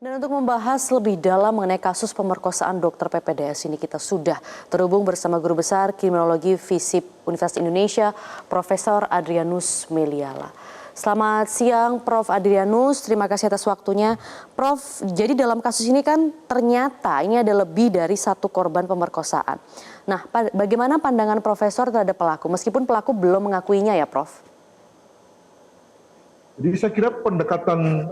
Dan untuk membahas lebih dalam mengenai kasus pemerkosaan dokter PPDS ini kita sudah terhubung bersama Guru Besar Kriminologi FISIP Universitas Indonesia, Profesor Adrianus Meliala. Selamat siang Prof. Adrianus, terima kasih atas waktunya. Prof, jadi dalam kasus ini kan ternyata ini ada lebih dari satu korban pemerkosaan. Nah, bagaimana pandangan Profesor terhadap pelaku, meskipun pelaku belum mengakuinya ya Prof? Jadi saya kira pendekatan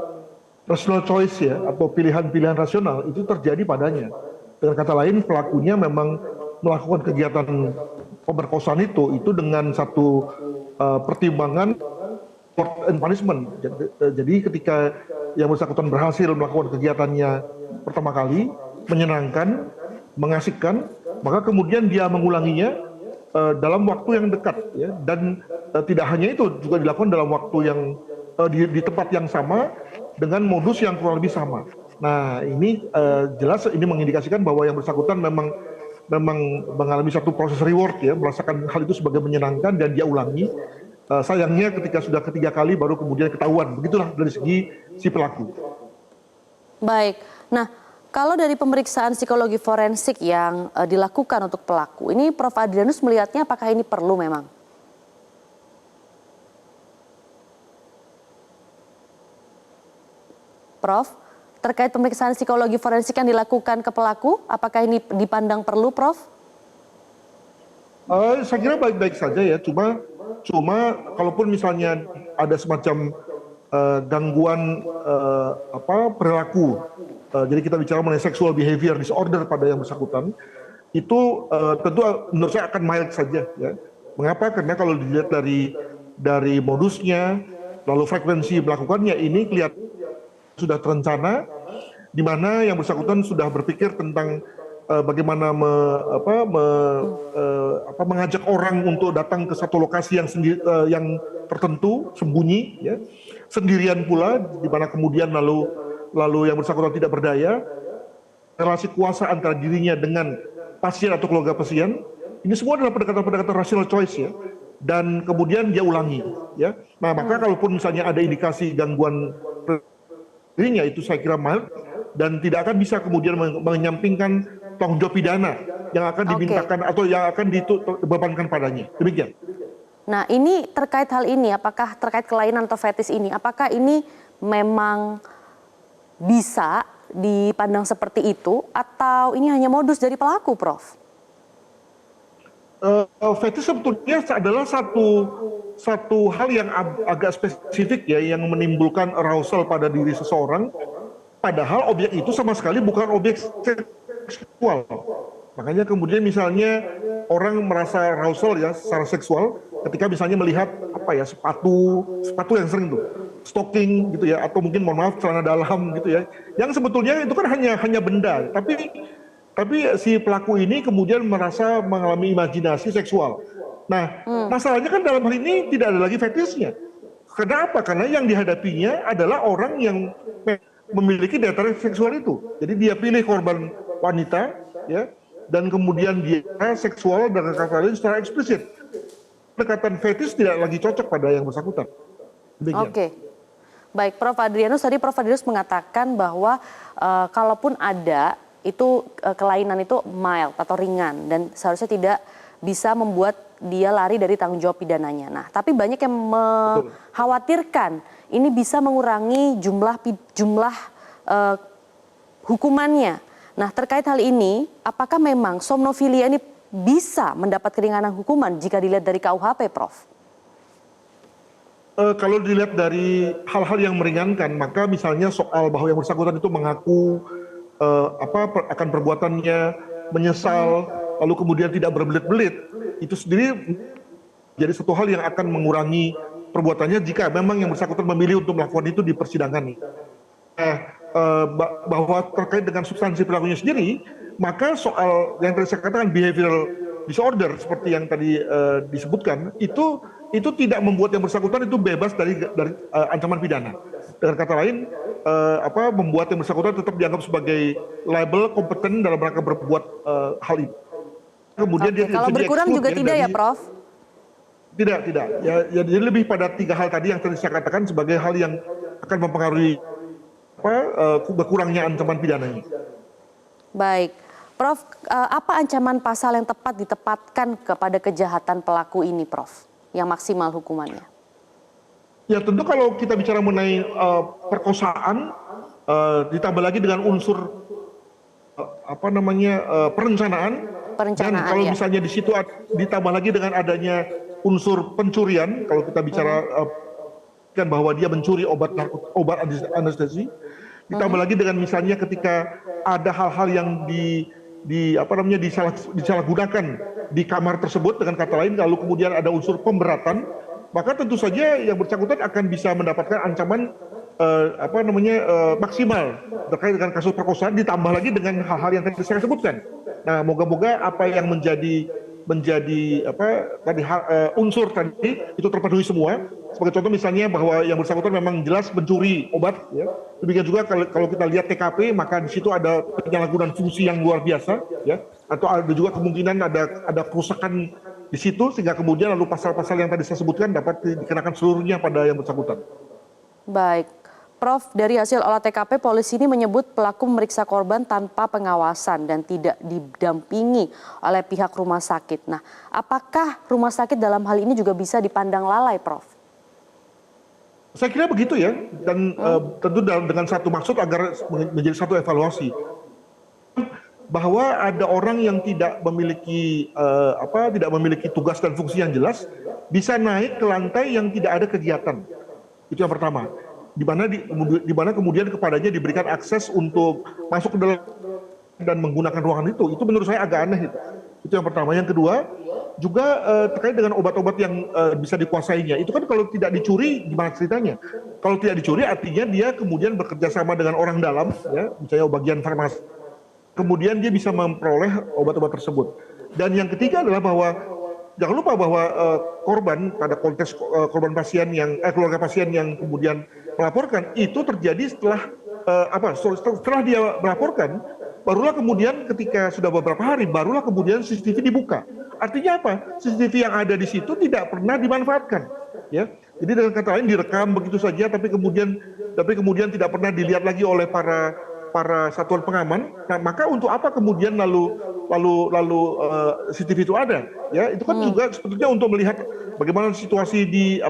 rational choice ya, atau pilihan-pilihan rasional itu terjadi padanya. Dengan kata lain, pelakunya memang melakukan kegiatan pemerkosaan itu dengan satu pertimbangan reward and punishment. Jadi ketika yang bersangkutan berhasil melakukan kegiatannya pertama kali, menyenangkan, mengasihkan, maka kemudian dia mengulanginya dalam waktu yang dekat, ya. Dan tidak hanya itu, juga dilakukan dalam waktu yang di tempat yang sama dengan modus yang kurang lebih sama. Nah, ini jelas ini mengindikasikan bahwa yang bersangkutan memang mengalami satu proses reward, ya, merasakan hal itu sebagai menyenangkan dan dia ulangi. Sayangnya ketika sudah ketiga kali baru kemudian ketahuan. Begitulah dari segi si pelaku. Baik. Nah, kalau dari pemeriksaan psikologi forensik yang dilakukan untuk pelaku, ini Prof. Adrianus melihatnya apakah ini perlu memang? Prof, terkait pemeriksaan psikologi forensik yang dilakukan ke pelaku, apakah ini dipandang perlu, Prof? Saya kira baik-baik saja ya, cuma kalaupun misalnya ada semacam gangguan perilaku, jadi kita bicara mengenai sexual behavior disorder pada yang bersangkutan, itu tentu menurut saya akan mild saja ya. Mengapa? Karena kalau dilihat dari modusnya, lalu frekuensi melakukannya, ini kelihatan sudah terencana, di mana yang bersangkutan sudah berpikir tentang bagaimana mengajak orang untuk datang ke satu lokasi yang tertentu, sembunyi, ya, sendirian pula, di mana kemudian lalu yang bersangkutan tidak berdaya, relasi kuasa antara dirinya dengan pasien atau keluarga pasien, ini semua adalah pendekatan-pendekatan rational choice, ya, dan kemudian dia ulangi, ya. Nah, maka kalaupun misalnya ada indikasi gangguan dirinya, itu saya kira mild dan tidak akan bisa kemudian menyampingkan tanggung jawab pidana yang akan dimintakan atau yang akan dibebankan padanya. Demikian. Nah, ini terkait hal ini, apakah terkait kelainan atau fetis ini, apakah ini memang bisa dipandang seperti itu atau ini hanya modus dari pelaku, Prof? Fetis sebetulnya adalah satu hal yang agak spesifik ya, yang menimbulkan arousal pada diri seseorang, padahal objek itu sama sekali bukan objek seksual. Makanya kemudian misalnya orang merasa arousal ya secara seksual ketika misalnya melihat sepatu yang sering tuh stocking gitu ya, atau mungkin mohon maaf celana dalam gitu ya, yang sebetulnya itu kan hanya benda, tapi si pelaku ini kemudian merasa mengalami imajinasi seksual. Nah, masalahnya kan dalam hal ini tidak ada lagi fetisnya. Kenapa? Karena yang dihadapinya adalah orang yang memiliki daya tarik seksual itu. Jadi dia pilih korban wanita, ya, dan kemudian dia seksual dengan kata lain secara eksplisit. Pendekatan fetis tidak lagi cocok pada yang bersangkutan. Oke. Baik, Prof. Adrianus, tadi Prof. Adrianus mengatakan bahwa kalaupun ada itu kelainan itu mild atau ringan dan seharusnya tidak bisa membuat dia lari dari tanggung jawab pidananya. Nah, tapi banyak yang mengkhawatirkan ini bisa mengurangi jumlah hukumannya. Nah, terkait hal ini, apakah memang somnofilia ini bisa mendapat keringanan hukuman jika dilihat dari KUHP, Prof? Kalau dilihat dari hal-hal yang meringankan, maka misalnya soal bahwa yang bersangkutan itu mengaku akan perbuatannya, menyesal, lalu kemudian tidak berbelit-belit, itu sendiri jadi satu hal yang akan mengurangi perbuatannya jika memang yang bersangkutan memilih untuk melakukan itu di persidangan. Bahwa terkait dengan substansi perilakunya sendiri, maka soal yang tadi saya katakan behavioral disorder seperti yang tadi disebutkan, itu tidak membuat yang bersangkutan itu bebas dari ancaman pidana. Dengan kata lain, membuat yang bersangkutan tetap dianggap sebagai liable, kompeten dalam rangka berbuat hal itu. Kemudian dia kalau berkurang juga tidak ya, Prof? Tidak. Ya, jadi lebih pada tiga hal tadi yang tadi saya katakan sebagai hal yang akan mempengaruhi berkurangnya ancaman pidananya. Baik, Prof, apa ancaman pasal yang tepat ditempatkan kepada kejahatan pelaku ini, Prof, yang maksimal hukumannya? Ya tentu kalau kita bicara mengenai perkosaan, ditambah lagi dengan unsur perencanaan, dan kalau Ya. misalnya di situ ditambah lagi dengan adanya unsur pencurian, kalau kita bicara kan bahwa dia mencuri obat anestesi, ditambah lagi dengan misalnya ketika ada hal-hal yang disalahgunakan di kamar tersebut, dengan kata lain lalu kemudian ada unsur pemberatan, maka tentu saja yang bersangkutan akan bisa mendapatkan ancaman maksimal terkait dengan kasus perkosaan, ditambah lagi dengan hal-hal yang tadi saya sebutkan. Nah, moga-moga apa yang menjadi unsur tadi itu terpenuhi semua. Sebagai contoh misalnya bahwa yang bersangkutan memang jelas mencuri obat, ya. Demikian juga kalau kita lihat TKP, maka di situ ada penyalahgunaan fungsi yang luar biasa, ya. Atau ada juga kemungkinan ada kerusakan di situ, sehingga kemudian lalu pasal-pasal yang tadi saya sebutkan dapat dikenakan seluruhnya pada yang bersangkutan. Baik, Prof, dari hasil olah TKP, polisi ini menyebut pelaku memeriksa korban tanpa pengawasan dan tidak didampingi oleh pihak rumah sakit. Nah, apakah rumah sakit dalam hal ini juga bisa dipandang lalai, Prof? Saya kira begitu ya, dan tentu dengan satu maksud agar menjadi satu evaluasi. Bahwa ada orang yang tidak memiliki tugas dan fungsi yang jelas, bisa naik ke lantai yang tidak ada kegiatan. Itu yang pertama. Di mana kemudian kepadanya diberikan akses untuk masuk ke dalam dan menggunakan ruangan itu menurut saya agak aneh. Itu yang pertama. Yang kedua, juga terkait dengan obat-obat yang bisa dikuasainya. Itu kan kalau tidak dicuri, gimana ceritanya? Kalau tidak dicuri, artinya dia kemudian bekerja sama dengan orang dalam, ya, misalnya bagian farmasi. Kemudian dia bisa memperoleh obat-obat tersebut. Dan yang ketiga adalah bahwa jangan lupa bahwa korban pada konteks korban pasien yang keluarga pasien yang kemudian melaporkan itu terjadi setelah dia melaporkan, barulah kemudian ketika sudah beberapa hari barulah kemudian CCTV dibuka. Artinya apa? CCTV yang ada di situ tidak pernah dimanfaatkan, ya. Jadi dengan kata lain direkam begitu saja, tapi kemudian tidak pernah dilihat lagi oleh para satuan pengaman. Nah, maka untuk apa kemudian lalu CCTV itu ada, ya? Itu kan juga sebetulnya untuk melihat bagaimana situasi di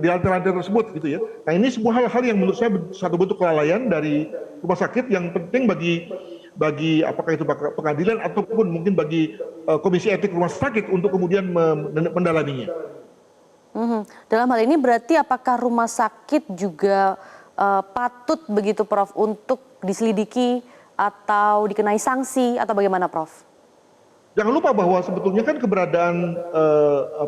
lantai-lantai tersebut, gitu ya. Nah, ini semua hal-hal yang menurut saya satu bentuk kelalaian dari rumah sakit yang penting bagi apakah itu pengadilan ataupun mungkin bagi komisi etik rumah sakit untuk kemudian mendalaminya. Dalam hal ini berarti apakah rumah sakit juga patut begitu, Prof, untuk diselidiki atau dikenai sanksi atau bagaimana, Prof? Jangan lupa bahwa sebetulnya kan keberadaan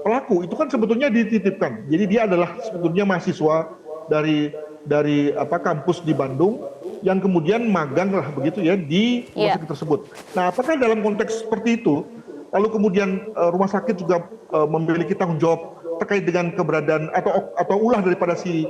pelaku itu kan sebetulnya dititipkan. Jadi dia adalah sebetulnya mahasiswa dari kampus di Bandung yang kemudian magang lah begitu ya di rumah sakit tersebut. Nah, apakah dalam konteks seperti itu lalu kemudian rumah sakit juga memiliki tanggung jawab terkait dengan keberadaan atau ulah daripada si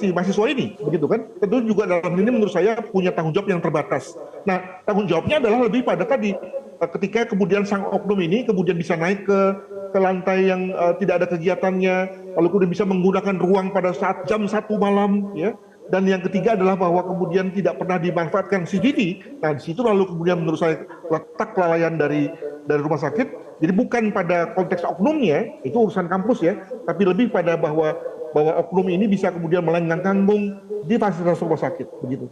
mahasiswa ini, begitu kan? Tentu juga dalam ini menurut saya punya tanggung jawab yang terbatas. Nah, tanggung jawabnya adalah lebih pada tadi ketika kemudian sang oknum ini kemudian bisa naik ke lantai yang tidak ada kegiatannya, lalu kemudian bisa menggunakan ruang pada saat jam 1 malam, ya. Dan yang ketiga adalah bahwa kemudian tidak pernah dimanfaatkan CCTV. Nah, di situ lalu kemudian menurut saya letak kelalaian dari rumah sakit. Jadi bukan pada konteks oknumnya, itu urusan kampus ya, tapi lebih pada bahwa oknum ini bisa kemudian melanggar tanggung di fasilitas rumah sakit, begitu.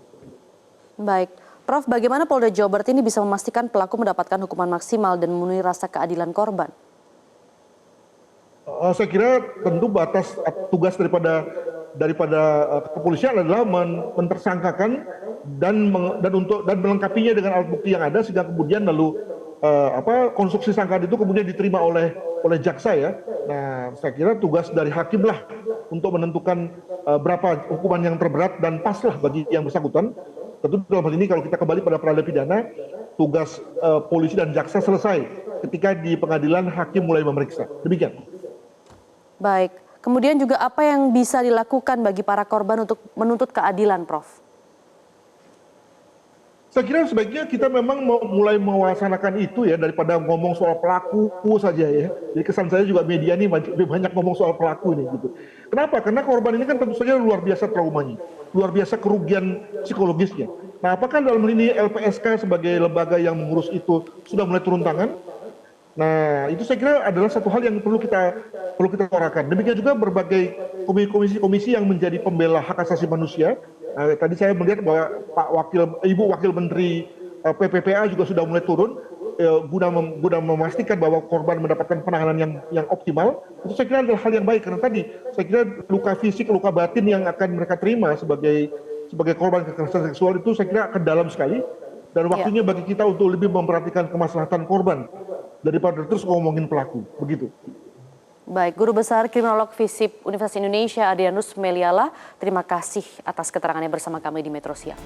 Baik, Prof, bagaimana Polda Jawa Barat ini bisa memastikan pelaku mendapatkan hukuman maksimal dan memenuhi rasa keadilan korban? Saya kira tentu batas tugas daripada kepolisian adalah mentersangkakan dan melengkapinya dengan alat bukti yang ada, sehingga kemudian lalu konstruksi sangkaan itu kemudian diterima oleh jaksa, ya. Nah, saya kira tugas dari hakim lah untuk menentukan berapa hukuman yang terberat dan pas lah bagi yang bersangkutan. Tentu dalam hal ini kalau kita kembali pada peradilan pidana, tugas polisi dan jaksa selesai ketika di pengadilan hakim mulai memeriksa. Demikian. Baik, kemudian juga apa yang bisa dilakukan bagi para korban untuk menuntut keadilan, Prof? Saya kira sebaiknya kita memang mulai mewacanakan itu ya, daripada ngomong soal pelaku saja ya. Jadi kesan saya juga media ini lebih banyak ngomong soal pelaku ini gitu. Kenapa? Karena korban ini kan tentu saja luar biasa traumanya, luar biasa kerugian psikologisnya. Nah, apakah dalam hal ini LPSK sebagai lembaga yang mengurus itu sudah mulai turun tangan? Nah, itu saya kira adalah satu hal yang perlu kita suarakan. Demikian juga berbagai komisi-komisi yang menjadi pembela hak asasi manusia. Tadi saya melihat bahwa Ibu Wakil Menteri PPPA juga sudah mulai turun guna memastikan bahwa korban mendapatkan penanganan yang optimal. Itu saya kira adalah hal yang baik, karena tadi saya kira luka fisik, luka batin yang akan mereka terima sebagai korban kekerasan seksual itu saya kira akan dalam sekali. Dan waktunya bagi kita untuk lebih memperhatikan kemaslahatan korban daripada terus ngomongin pelaku, begitu. Baik, Guru Besar Kriminolog FISIP Universitas Indonesia Adrianus Meliala, terima kasih atas keterangannya bersama kami di Metro Siang.